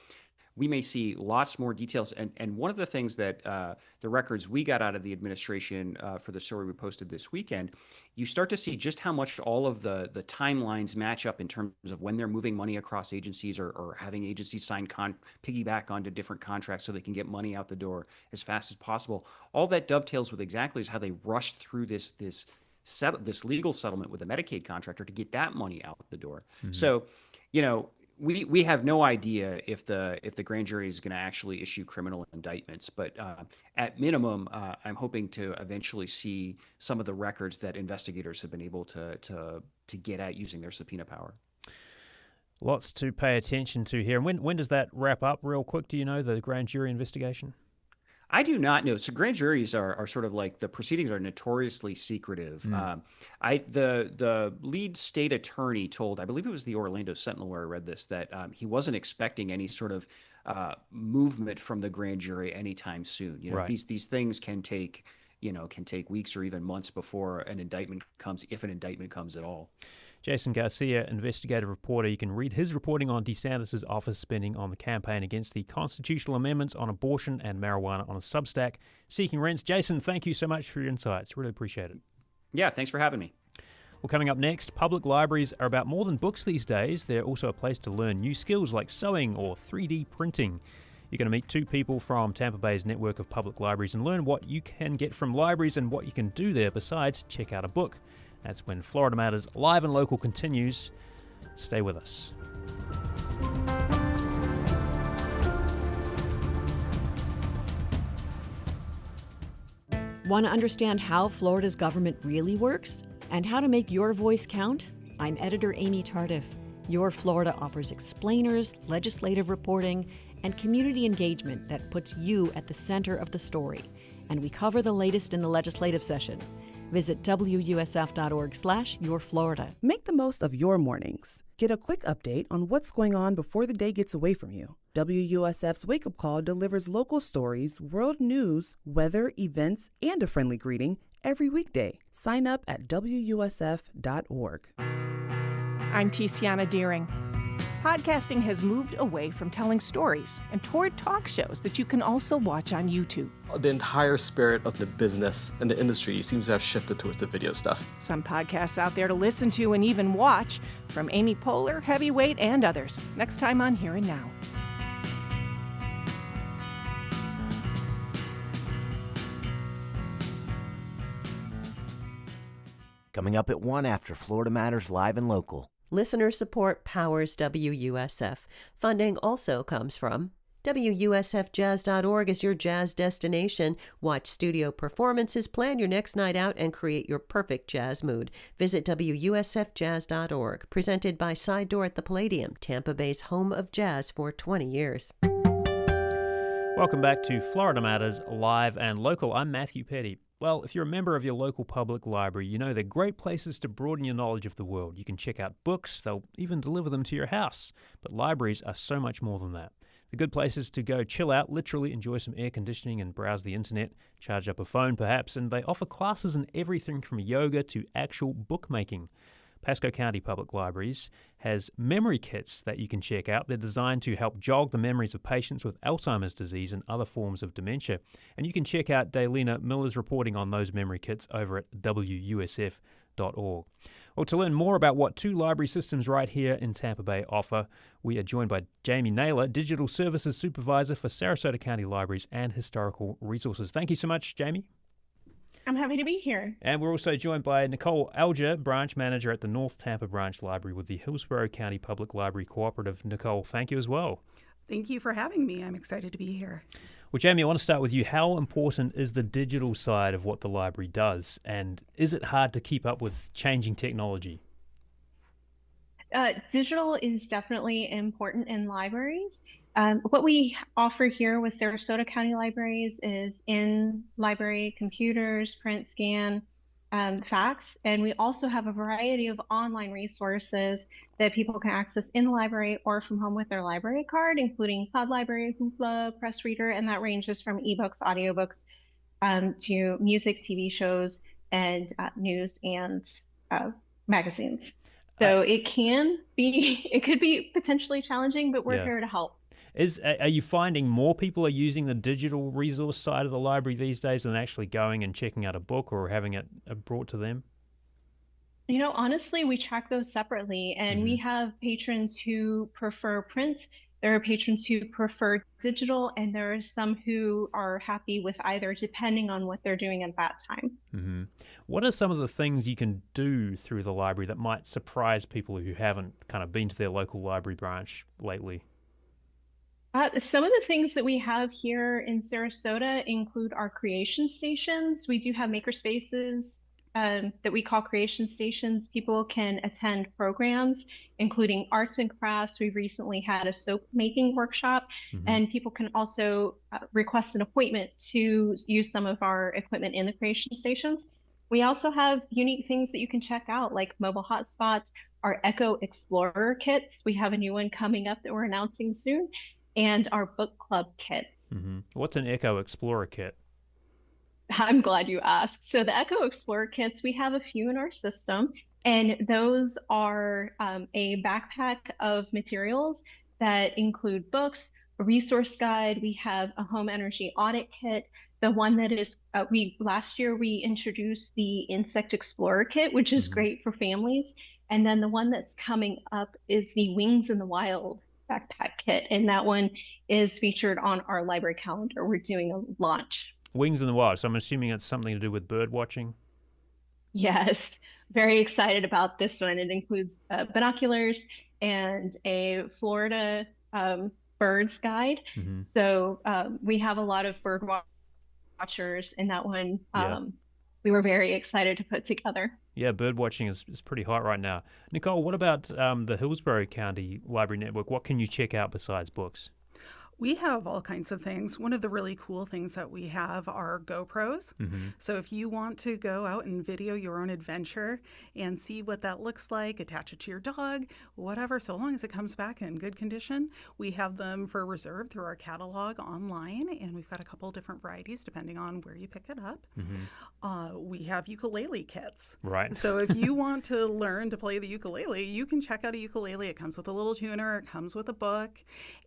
we may see lots more details. And one of the things that the records we got out of the administration for the story we posted this weekend, you start to see just how much all of the timelines match up in terms of when they're moving money across agencies or having agencies sign piggyback onto different contracts so they can get money out the door as fast as possible. All that dovetails with exactly is how they rushed through this legal settlement with a Medicaid contractor to get that money out the door. So, we have no idea if the grand jury is going to actually issue criminal indictments, but at minimum, I'm hoping to eventually see some of the records that investigators have been able to get at using their subpoena power. Lots to pay attention to here. And when does that wrap up real quick? Do you know, the grand jury investigation? I do not know. So grand juries are sort of like, the proceedings are notoriously secretive. The lead state attorney told, I believe it was the Orlando Sentinel where I read this, that he wasn't expecting any sort of movement from the grand jury anytime soon. Right. These things can take weeks or even months before an indictment comes, if an indictment comes at all. Jason Garcia, investigative reporter. You can read his reporting on DeSantis' office spending on the campaign against the constitutional amendments on abortion and marijuana on a Substack, Seeking Rents. Jason, thank you so much for your insights. Really appreciate it. Yeah, thanks for having me. Well, coming up next, public libraries are about more than books these days. They're also a place to learn new skills like sewing or 3D printing. You're going to meet two people from Tampa Bay's network of public libraries and learn what you can get from libraries and what you can do there besides check out a book. That's when Florida Matters Live and Local continues. Stay with us. Want to understand how Florida's government really works and how to make your voice count? I'm editor Amy Tardif. Your Florida offers explainers, legislative reporting, and community engagement that puts you at the center of the story. And we cover the latest in the legislative session. Visit WUSF.org/YourFlorida. Make the most of your mornings. Get a quick update on what's going on before the day gets away from you. WUSF's Wake Up Call delivers local stories, world news, weather, events, and a friendly greeting every weekday. Sign up at WUSF.org. I'm Tiziana Deering. Podcasting has moved away from telling stories and toward talk shows that you can also watch on YouTube. The entire spirit of the business and the industry seems to have shifted towards the video stuff. Some podcasts out there to listen to and even watch, from Amy Poehler, Heavyweight, and others. Next time on Here and Now. Coming up at 1 after Florida Matters Live and Local. Listener support powers WUSF. Funding also comes from WUSFjazz.org is your jazz destination. Watch studio performances, plan your next night out, and create your perfect jazz mood. Visit WUSFjazz.org. Presented by Side Door at the Palladium, Tampa Bay's home of jazz for 20 years. Welcome back to Florida Matters Live and Local. I'm Matthew Petty. Well, if you're a member of your local public library, you know they're great places to broaden your knowledge of the world. You can check out books, they'll even deliver them to your house. But libraries are so much more than that. They're good places to go chill out, literally enjoy some air conditioning and browse the internet, charge up a phone perhaps, and they offer classes in everything from yoga to actual bookmaking. Pasco County Public Libraries has memory kits that you can check out. They're designed to help jog the memories of patients with Alzheimer's disease and other forms of dementia. And you can check out Daylina Miller's reporting on those memory kits over at WUSF.org. Well, to learn more about what two library systems right here in Tampa Bay offer, we are joined by Jamie Naylor, Digital Services Supervisor for Sarasota County Libraries and Historical Resources. Thank you so much, Jamie. I'm happy to be here. And we're also joined by Nicole Alger, Branch Manager at the North Tampa Branch Library with the Hillsborough County Public Library Cooperative. Nicole, thank you as well. Thank you for having me. I'm excited to be here. Well, Jamie, I want to start with you. How important is the digital side of what the library does? And is it hard to keep up with changing technology? Digital is definitely important in libraries. What we offer here with Sarasota County Libraries is in-library computers, print, scan, fax, and we also have a variety of online resources that people can access in the library or from home with their library card, including Cloud Library, Hoopla, Press Reader, and that ranges from ebooks, audiobooks, to music, TV shows, and news and magazines. So it could be potentially challenging, but we're here to help. Are you finding more people are using the digital resource side of the library these days than actually going and checking out a book or having it brought to them? You know, honestly, we track those separately, and we have patrons who prefer print. There are patrons who prefer digital, and there are some who are happy with either, depending on what they're doing at that time. Mm-hmm. What are some of the things you can do through the library that might surprise people who haven't kind of been to their local library branch lately? Some of the things that we have here in Sarasota include our creation stations. We do have maker spaces that we call creation stations. People can attend programs, including arts and crafts. We recently had a soap making workshop, and people can also request an appointment to use some of our equipment in the creation stations. We also have unique things that you can check out, like mobile hotspots, our Echo Explorer kits. We have a new one coming up that we're announcing soon, and our book club kits. What's an Echo Explorer kit? I'm glad you asked. So the Echo Explorer kits, we have a few in our system, and those are a backpack of materials that include books, a resource guide. We have a home energy audit kit. The one that is, last year we introduced the Insect Explorer kit, which is great for families. And then the one that's coming up is the Wings in the Wild backpack kit, and that one is featured on our library calendar. We're doing a launch. Wings in the Wild. So I'm assuming it's something to do with bird watching. Yes, very excited about this one. It includes binoculars and a Florida birds guide. So we have a lot of bird watchers in that one. We were very excited to put together. Yeah, bird watching is pretty hot right now. Nicole, what about the Hillsborough County Library Network? What can you check out besides books? We have all kinds of things. One of the really cool things that we have are GoPros. So if you want to go out and video your own adventure and see what that looks like, attach it to your dog, whatever, so long as it comes back in good condition, we have them for reserve through our catalog online, and we've got a couple different varieties depending on where you pick it up. We have ukulele kits. Right. So if you want to learn to play the ukulele, you can check out a ukulele. It comes with a little tuner, it comes with a book,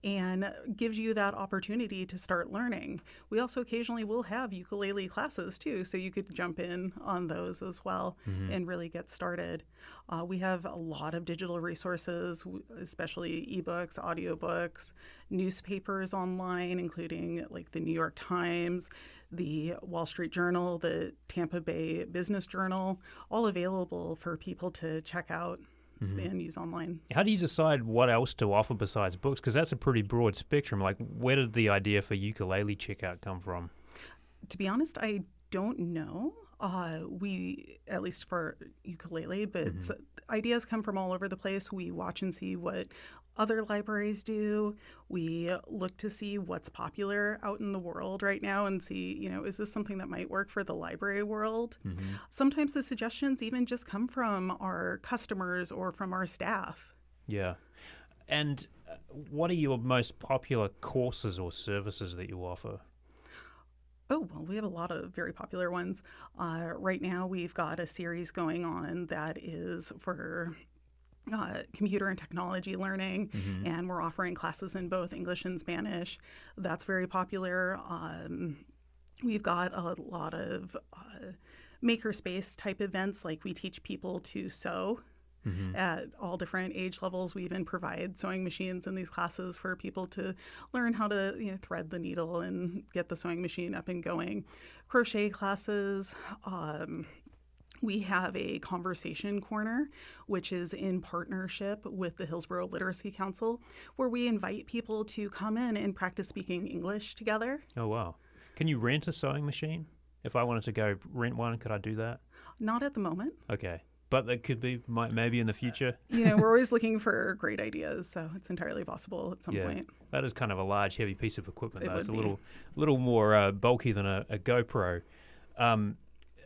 and gives you that opportunity to start learning. We also occasionally will have ukulele classes too, so you could jump in on those as well and really get started. We have a lot of digital resources, especially ebooks, audiobooks, newspapers online, including like the New York Times, the Wall Street Journal, the Tampa Bay Business Journal, all available for people to check out and use online. How do you decide what else to offer besides books? Because that's a pretty broad spectrum. Like, where did the idea for ukulele checkout come from? To be honest, I don't know. We, at least for ukulele, but ideas come from all over the place. We watch and see what other libraries do. We look to see what's popular out in the world right now and see, is this something that might work for the library world? Sometimes the suggestions even just come from our customers or from our staff. Yeah. And what are your most popular courses or services that you offer? Oh, well, we have a lot of very popular ones. Right now, we've got a series going on that is for computer and technology learning, and we're offering classes in both English and Spanish. That's very popular. We've got a lot of makerspace type events, like we teach people to sew. At all different age levels. We even provide sewing machines in these classes for people to learn how to thread the needle and get the sewing machine up and going. Crochet classes. We have a conversation corner, which is in partnership with the Hillsborough Literacy Council, where we invite people to come in and practice speaking English together. Oh, wow. Can you rent a sewing machine? If I wanted to go rent one, could I do that? Not at the moment. Okay. But that could be maybe in the future. We're always looking for great ideas, so it's entirely possible at some point. That is kind of a large, heavy piece of equipment, though. It's a be. little more bulky than a GoPro. I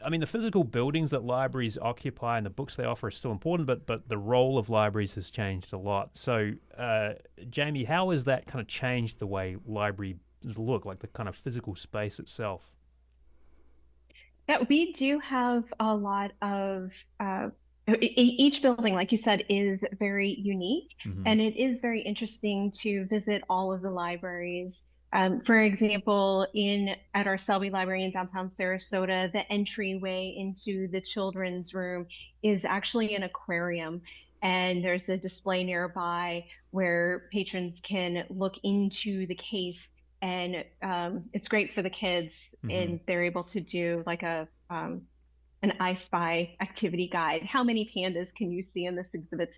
mean, the physical buildings that libraries occupy and the books they offer are still important, but the role of libraries has changed a lot. So, Jamie, how has that kind of changed the way libraries look, like the kind of physical space itself? Yeah, we do have a lot of each building, like you said, is very unique, and it is very interesting to visit all of the libraries. For example, at our Selby Library in downtown Sarasota, the entryway into the children's room is actually an aquarium, and there's a display nearby where patrons can look into the case. And it's great for the kids, and they're able to do like an I Spy activity guide. How many pandas can you see in this exhibit?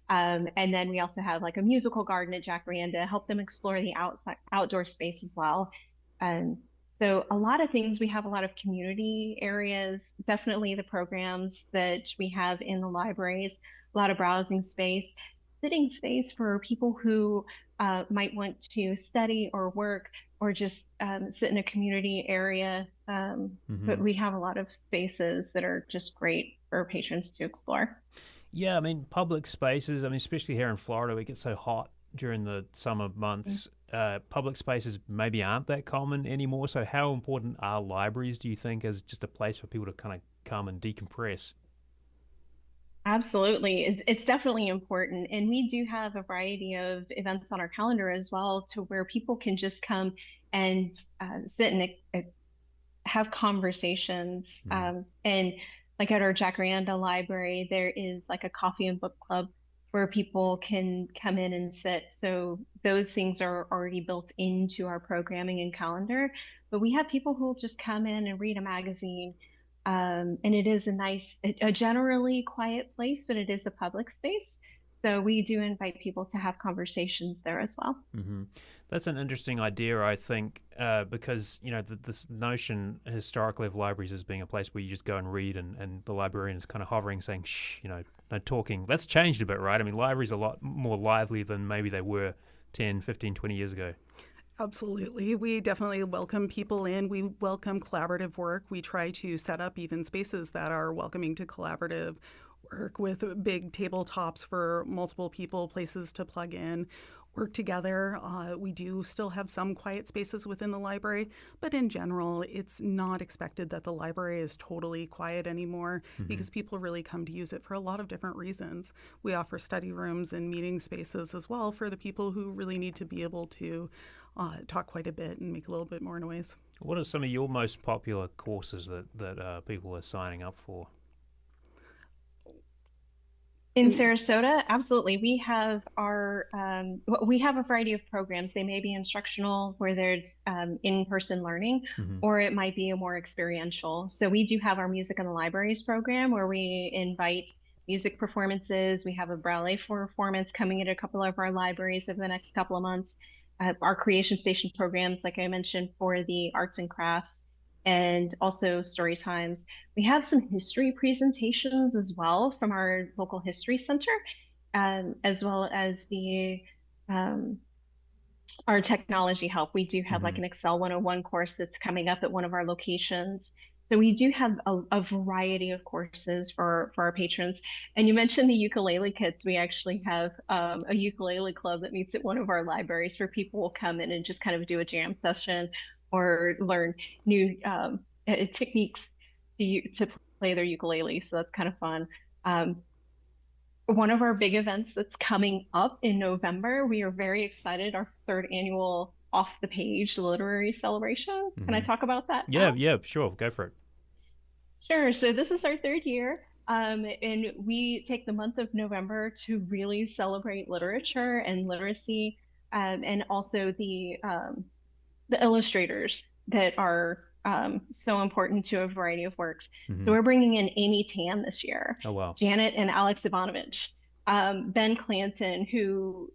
And then we also have like a musical garden at Jack Randa, help them explore the outdoor space as well. So So a lot of things, we have a lot of community areas, definitely the programs that we have in the libraries, a lot of browsing space, sitting space for people who might want to study or work or just sit in a community area. But we have a lot of spaces that are just great for patrons to explore. Yeah, I mean, public spaces, I mean, especially here in Florida, we get so hot during the summer months. Public spaces maybe aren't that common anymore. So how important are libraries, do you think, as just a place for people to kind of come and decompress? Absolutely. It's definitely important. And we do have a variety of events on our calendar as well, to where people can just come and sit and have conversations. And like at our Jacaranda library, there is like a coffee and book club where people can come in and sit. So those things are already built into our programming and calendar. But we have people who will just come in and read a magazine. And it is a generally quiet place, but it is a public space. So we do invite people to have conversations there as well. That's an interesting idea, I think, because, you know, this notion historically of libraries as being a place where you just go and read and the librarian is kind of hovering saying, shh, you know, no talking. That's changed a bit, right? I mean, libraries are a lot more lively than maybe they were 10, 15, 20 years ago. Absolutely. We definitely welcome people in. We welcome collaborative work. We try to set up even spaces that are welcoming to collaborative work, with big tabletops for multiple people, places to plug in, work together. We do still have some quiet spaces within the library, but in general, it's not expected that the library is totally quiet anymore because people really come to use it for a lot of different reasons. We offer study rooms and meeting spaces as well for the people who really need to be able to talk quite a bit and make a little bit more noise. What are some of your most popular courses that people are signing up for? In Sarasota, absolutely. We have we have a variety of programs. They may be instructional, where there's in-person learning, or it might be a more experiential. So we do have our Music in the Libraries program, where we invite music performances. We have a ballet performance coming at a couple of our libraries over the next couple of months. Our Creation Station programs, like I mentioned, for the arts and crafts, and also story times. We have some history presentations as well from our local history center, as well as our technology help. We do have like an Excel 101 course that's coming up at one of our locations. So we do have a variety of courses for our patrons. And you mentioned the ukulele kits. We actually have a ukulele club that meets at one of our libraries, where people will come in and just kind of do a jam session or learn new techniques to play their ukulele. So that's kind of fun. One of our big events that's coming up in November, we are very excited, our 3rd annual Off the Page Literary Celebration. Can I talk about that now? Yeah, sure. Go for it. Sure. So this is our 3rd year. And we take the month of November to really celebrate literature and literacy, and also the illustrators that are so important to a variety of works. So we're bringing in Amy Tan this year. Oh, wow. Janet and Alex Ivanovich, Ben Clanton, who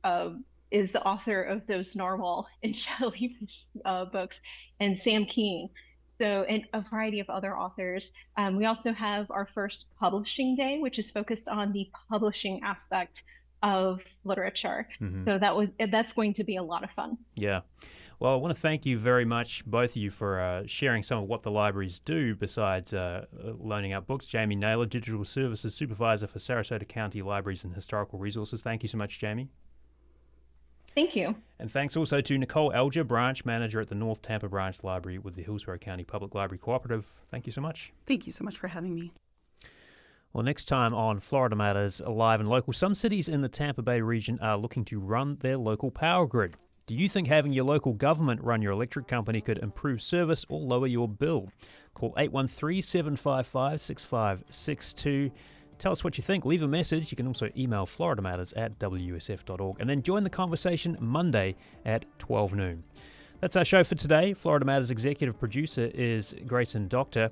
is the author of those Narwhal and Shelley books, and Sam Keene. So, and a variety of other authors. We also have our first publishing day, which is focused on the publishing aspect of literature. So that's going to be a lot of fun. Yeah. Well, I want to thank you very much, both of you, for sharing some of what the libraries do besides loaning out books. Jamie Naylor, Digital Services Supervisor for Sarasota County Libraries and Historical Resources. Thank you so much, Jamie. Thank you. And thanks also to Nicole Alger, Branch Manager at the North Tampa Branch Library with the Hillsborough County Public Library Cooperative. Thank you so much. Thank you so much for having me. Well, next time on Florida Matters, live and local, some cities in the Tampa Bay region are looking to run their local power grid. Do you think having your local government run your electric company could improve service or lower your bill? Call 813-755-6562. Tell us what you think. Leave a message. You can also email FloridaMatters@WUSF.org and then join the conversation Monday at 12 noon. That's our show for today. Florida Matters executive producer is Grayson Doctor.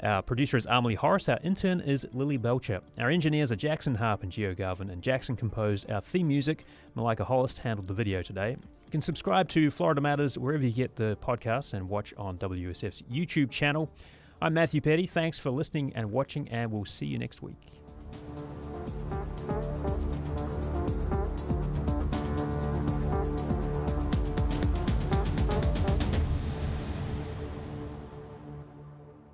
Our producer is Amelie Horace. Our intern is Lily Belcher. Our engineers are Jackson Harp and Geo Garvin, and Jackson composed our theme music. Malika Hollis handled the video today. can subscribe to Florida Matters wherever you get the podcasts and watch on WUSF's YouTube channel. I'm Matthew Petty. Thanks for listening and watching, and we'll see you next week.